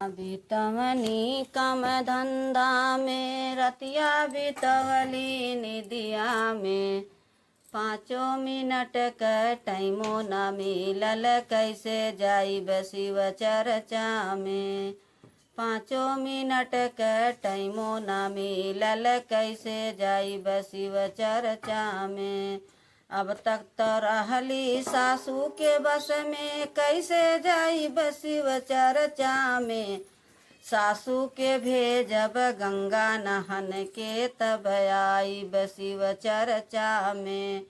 बितवनी कम धंधा में रतिया बितवली निदिया में 5 मिनट क टाइमो न मिलल कैसे जाइब शिव चर्चा में 5 मिनट क टाइमो न मिलल कैसे जाइब शिव चर्चा में। अब तक तो रहली सासू के बस में कैसे जाइब शिव चर्चा में। सासू के भेजब गंगा नहन के तब आइब शिव चर्चा में।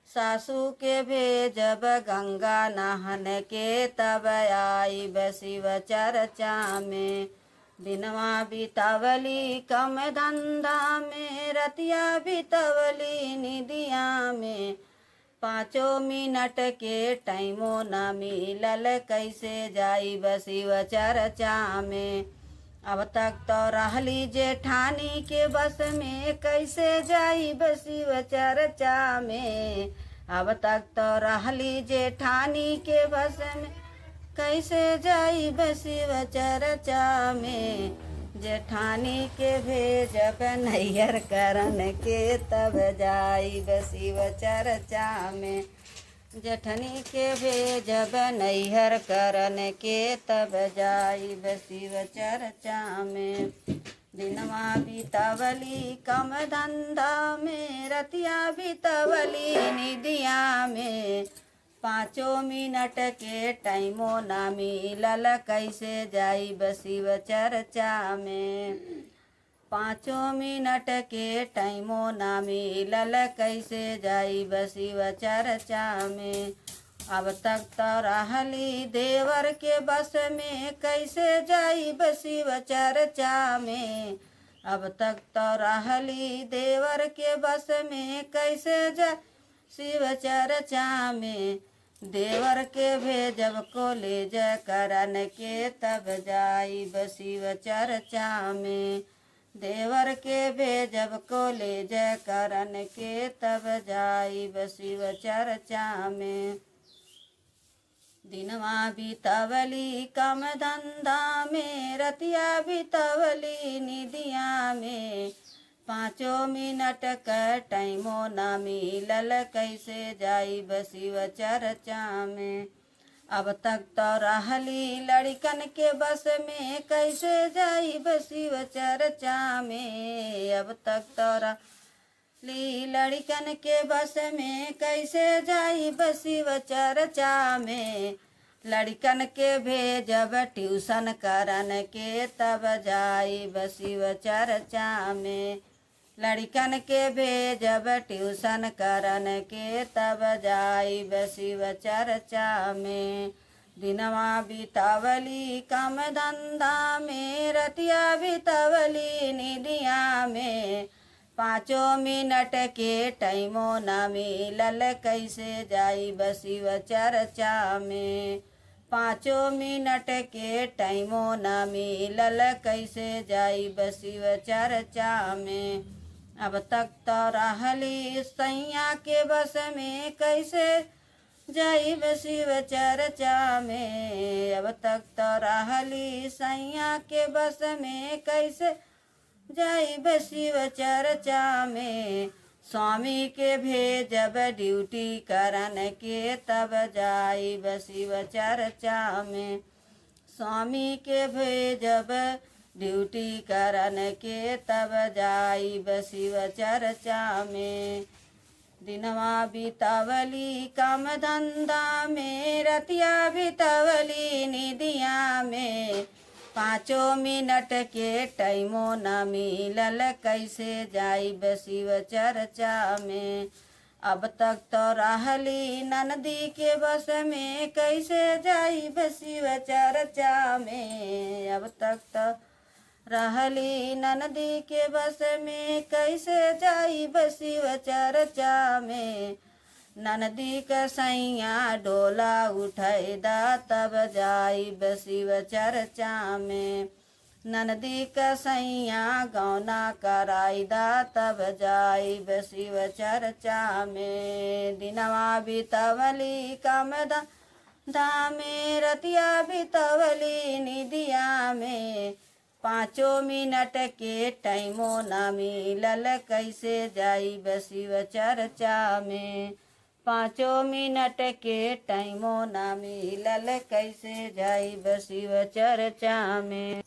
सासू के भेजब गंगा नहन के तब आइब शिव चर्चा में। दिनवा बितावली कम धंधा में रतिया बितवली निदिया में 5 मिनट के टाइमो न मिलल कैसे जाइब शिव चर्चा में। अब तक तो रहली जेठानी के बस में कैसे जाइब शिव चर्चा में। अब तक तो रहली जेठानी के बस में कैसे जाइब शिव चर्चा में। जेठानी के भेजब नैहर करन के तब जाइब शिव चर्चा में। जेठनी के भेजब नैहर करन के तब जाइब शिव चर्चा में। दिनवा बितवली कम धंधा में रतिया बितवली निदिया में 5 मिनट के टाइमो न मिलल कैसे जाइब शिव चर्चा में। 5 मिनट के टाइमो न मिलल कैसे जाइब शिव चर्चा में। अब तक तो रहली देवर के बस में कैसे जाइब शिव चर्चा में। अब तक तो रहली देवर के बस में कैसे जा शिव चर्चा में। देवर के भेजब कॉलेज करन के तब जाइब शिव चर्चा में। देवर के भेजब कॉलेज करन के तब जाइब शिव चर्चा में। दिनवा बितवली कम धंधा में रतिया बितवली निदिया में 5 मिनट क टाइमो न मिलल कैसे जाइब शिव चर्चा में। अब तक तो रहली लड़कन के बस में कैसे जाइब शिव चर्चा में। अब तक तो रहली लड़कन के बस में कैसे जाइब शिव चर्चा में। लड़कन के भेजब ट्यूशन करन के तब जाइब शिव चर्चा में। लड़कन के भेजब ट्यूशन करन के तब जाइब शिव चर्चा में। दिनवा बितावली कम धंधा में रतिया बितवली निदिया में 5 मिनट के टाइमो न मिलल कैसे जाइब शिव चर्चा में। 5 मिनट के टाइमो न मिलल कैसे जाइब शिव चर्चा में। अब तक तो रहली सैया के बस में कैसे जाइब शिव चर्चा में। अब तक तो रहली सैया के बस में कैसे जाइब शिव चर्चा में। स्वामी के भेजब ड्यूटी करन के तब जाइब शिव चर्चा में। स्वामी के भेजब ड्यूटी करन के तब जाइब शिव चर्चा में। दिनवा बितवली कम धंधा में रतिया बितवली निदिया में 5 मिनट के टाइमो न मिलल कैसे जाइब शिव चर्चा में। अब तक तो रहली ननदी के बस में कैसे जाइब शिव चर्चा में। अब तक तो रहली ननदी के बस में कैसे जाइब शिव चर्चा में। ननदी का सैया डोला उठैदा तब जाइब शिव चर्चा में। ननदी का सैया गौना कराइदा तब जाइब शिव चर्चा में। दिनवा बितवली कम दामे रतिया बितवली निदिया में 5 मिनट के टाइमो ना मिलल कैसे जाई शिव चर्चा में 5 मिनट के टाइमो ना मिलल कैसे जाई शिव चर्चा में।